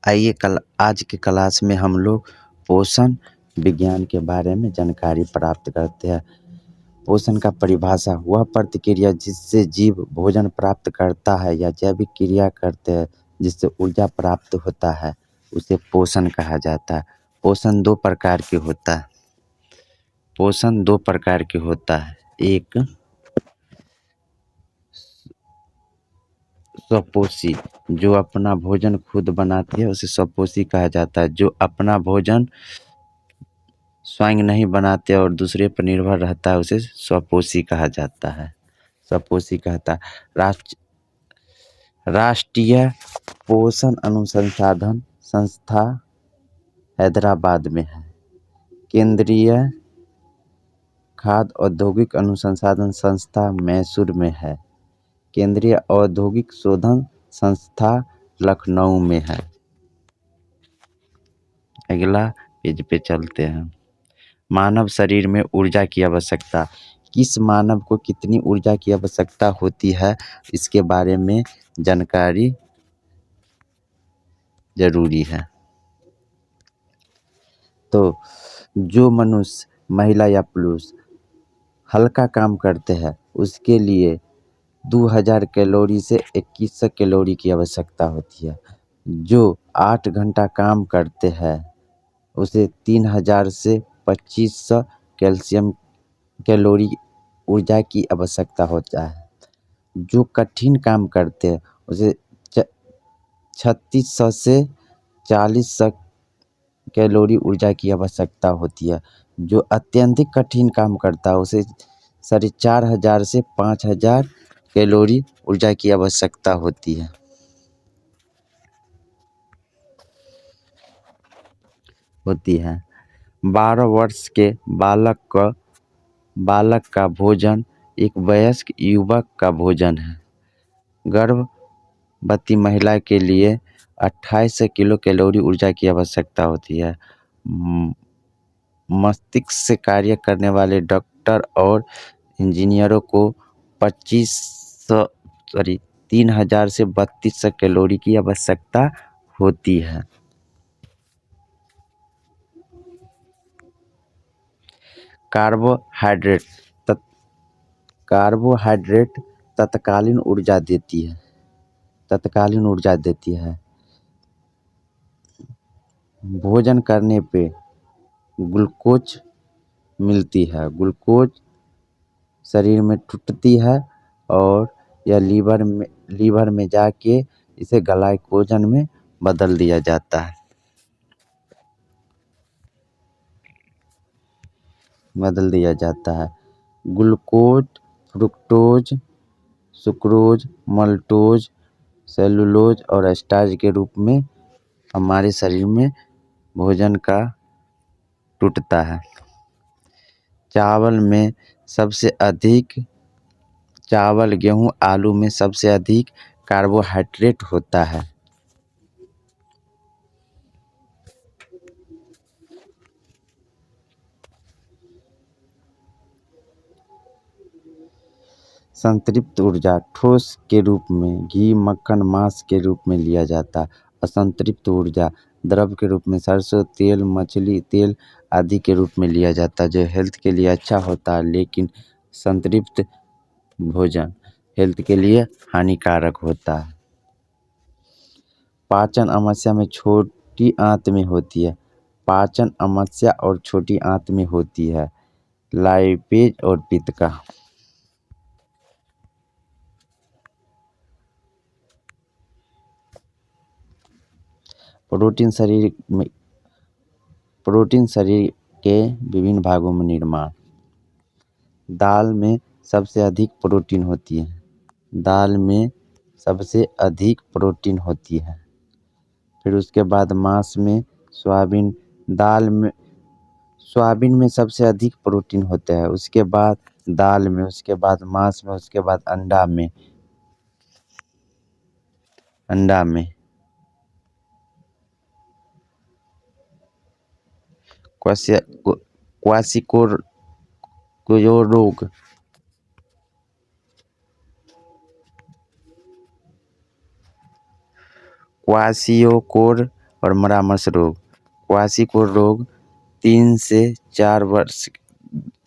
आइए आज के क्लास में हम लोग पोषण विज्ञान के बारे में जानकारी प्राप्त करते हैं। पोषण का परिभाषा वह प्रतिक्रिया जिससे जीव भोजन प्राप्त करता है या जैविक क्रिया करते हैं जिससे ऊर्जा प्राप्त होता है, उसे पोषण कहा जाता है। पोषण दो प्रकार के होता है। एक स्वपोषी, जो अपना भोजन खुद बनाती है उसे स्वपोषी कहा जाता है। जो अपना भोजन स्वयं नहीं बनाते और दूसरे पर निर्भर रहता है उसे स्वपोषी कहा जाता है। राष्ट्रीय पोषण अनुसंधान संस्था हैदराबाद में है। केंद्रीय खाद्य औद्योगिक अनुसंधान संस्था मैसूर में है। केंद्रीय औद्योगिक शोधन संस्था लखनऊ में है। अगला पेज पे चलते हैं। मानव शरीर में ऊर्जा की आवश्यकता। किस मानव को कितनी ऊर्जा की आवश्यकता होती है, इसके बारे में जानकारी जरूरी है। तो जो मनुष्य, महिला या पुरुष हल्का काम करते हैं उसके लिए 2000 कैलोरी से 2100 कैलोरी की आवश्यकता होती है। जो 8 घंटा काम करते हैं उसे 3000 से 2500 कैल्शियम कैलोरी ऊर्जा की आवश्यकता होता है। जो कठिन काम करते हैं उसे 3600 से 4000 कैलोरी ऊर्जा की आवश्यकता होती है। जो अत्यधिक कठिन काम करता है उसे 4500 से 5000 कैलोरी ऊर्जा की आवश्यकता होती है। होती है 12 वर्ष के बालक का भोजन एक वयस्क युवक का भोजन है। गर्भवती महिला के लिए 28 किलो कैलोरी ऊर्जा की आवश्यकता होती है। मस्तिष्क से कार्य करने वाले डॉक्टर और इंजीनियरों को 3000 से 3200 कैलोरी की आवश्यकता होती है। कार्बोहाइड्रेट तत्कालीन ऊर्जा देती है। भोजन करने पे ग्लूकोज मिलती है। ग्लूकोज शरीर में टूटती है और यह लीवर में जाके इसे ग्लाइकोजन में बदल दिया जाता है। Glucose, fructose, sucrose, maltose, cellulose और स्टार्च के रूप में हमारे शरीर में भोजन का टूटता है। चावल, गेहूं, आलू में सबसे अधिक कार्बोहाइड्रेट होता है। संतृप्त ऊर्जा ठोस के रूप में घी, मक्खन, मांस के रूप में लिया जाता है। असंतृप्त ऊर्जा द्रव के रूप में सरसों तेल, मछली तेल आदि के रूप में लिया जाता है, जो हेल्थ के लिए अच्छा होता है। लेकिन संतृप्त भोजन हेल्थ के लिए हानिकारक होता है। पाचन समस्या में छोटी आंत में होती है। पाचन समस्या और छोटी आंत में होती है। लाइपेज और पित्त का। प्रोटीन शरीर के विभिन्न भागों में निर्माण। दाल में सबसे अधिक प्रोटीन होती है। फिर उसके बाद मांस में सोयाबीन में सबसे अधिक प्रोटीन होता है। उसके बाद दाल में, उसके बाद मांस में, उसके बाद अंडा में। क्वाशियोकोर और मरामस रोग। क्वाशीकोर रोग 3 से 4 वर्ष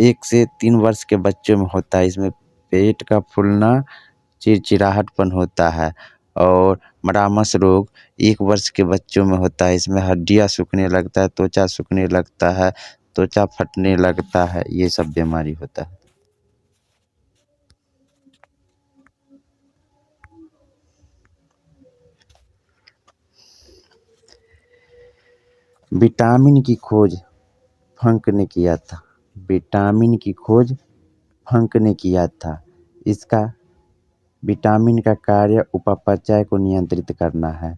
1 से 3 वर्ष के बच्चों में होता है। इसमें पेट का फूलना, चिड़चिड़ाहटपन होता है। और मरामस रोग 1 वर्ष के बच्चों में होता है। इसमें हड्डियाँ सूखने लगता है, त्वचा सूखने लगता है, त्वचा फटने लगता है, ये सब बीमारी होता है। विटामिन की खोज फंक ने किया था। विटामिन की खोज फंक ने किया था। इसका विटामिन का कार्य उपापचय को नियंत्रित करना है।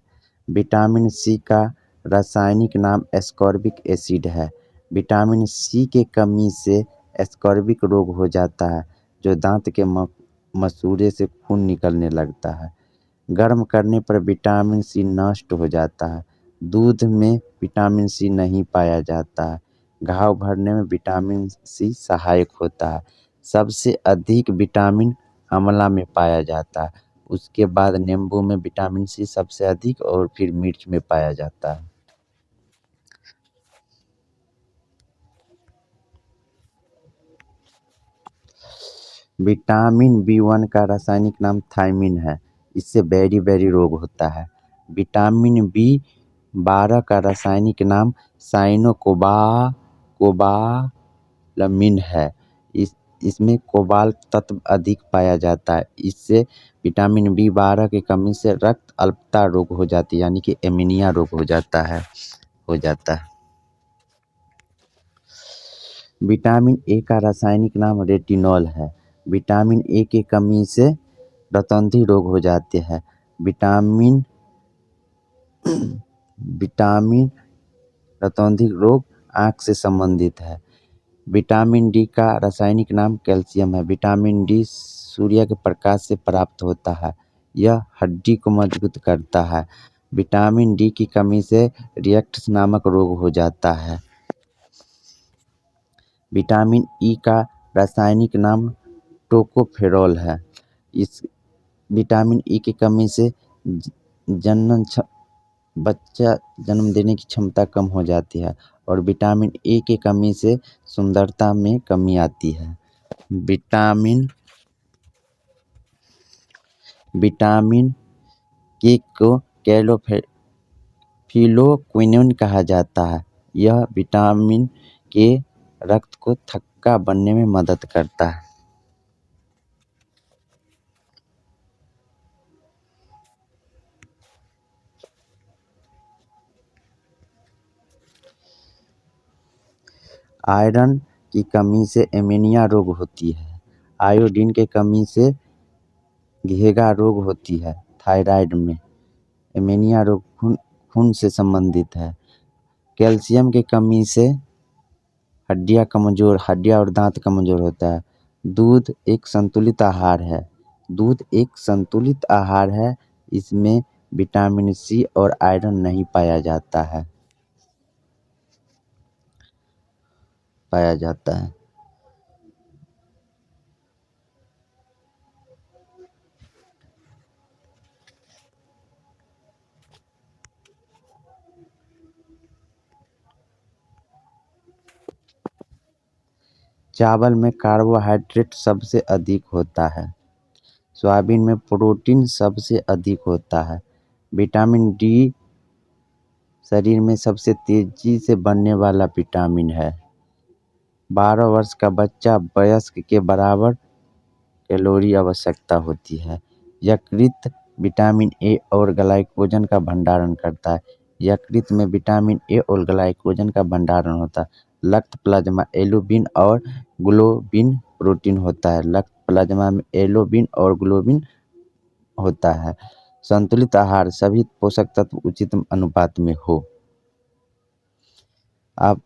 विटामिन सी का रासायनिक नाम एस्कॉर्बिक एसिड है। विटामिन सी के कमी से एस्कॉर्बिक रोग हो जाता है, जो दांत के मसूड़े से खून निकलने लगता है। गर्म करने पर विटामिन सी नष्ट हो जाता है। दूध में विटामिन सी नहीं पाया जाता है। घाव भरने में विटामिन सी सहायक होता है। सबसे अधिक विटामिन आंवला में पाया जाता है। उसके बाद नींबू में विटामिन सी सबसे अधिक और फिर मिर्च में पाया जाता है। विटामिन बी1 का रासायनिक नाम थायमिन है। इससे बेरी रोग होता है। विटामिन बी12 का रासायनिक नाम कोबालमिन है। इसमें कोबाल्ट तत्व अधिक पाया जाता है। इससे विटामिन बी12 की कमी से रक्त अल्पता रोग हो जाती है, यानी कि एनीमिया रोग हो जाता है। विटामिन ए का रासायनिक नाम रेटिनॉल है। विटामिन ए की कमी से रतौंधी रोग हो जाते हैं। विटामिन रतौंधी रोग आँख से संबंधित है। विटामिन डी का रासायनिक नाम कैल्शियम है। विटामिन डी सूर्य के प्रकाश से प्राप्त होता है। यह हड्डी को मजबूत करता है। विटामिन डी की कमी से रिएक्ट्स नामक रोग हो जाता है। विटामिन ई का रासायनिक नाम टोकोफेरॉल है। इस विटामिन ई की कमी से बच्चा जन्म देने की क्षमता कम हो जाती है और विटामिन ए की कमी से सुंदरता में कमी आती है। विटामिन के को कैलोफिलोक्विनोन कहा जाता है। यह विटामिन के रक्त को थक्का बनने में मदद करता है। आयरन की कमी से एनीमिया रोग होती है। आयोडीन की कमी से घेंघा रोग होती है। थायराइड में एनीमिया रोग खून से संबंधित है। कैल्शियम की कमी से हड्डियाँ और दांत कमजोर होता है। दूध एक संतुलित आहार है। इसमें विटामिन सी और आयरन नहीं पाया जाता है। चावल में कार्बोहाइड्रेट सबसे अधिक होता है। सोयाबीन में प्रोटीन सबसे अधिक होता है। विटामिन डी शरीर में सबसे तेजी से बनने वाला विटामिन है। 12 वर्ष का बच्चा वयस्क के बराबर कैलोरी आवश्यकता होती है। यकृत विटामिन ए और ग्लाइकोजन का भंडारण करता है। यकृत में विटामिन ए और ग्लाइकोजन का भंडारण होता है। रक्त प्लाज्मा एल्बुमिन और ग्लोबिन प्रोटीन होता है। रक्त प्लाज्मा में एल्बुमिन और ग्लोबिन होता है। संतुलित आहार सभी पोषक तत्व उचित अनुपात में हो। आप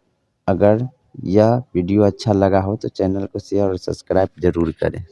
अगर यह वीडियो अच्छा लगा हो तो चैनल को शेयर और सब्सक्राइब जरूर करें।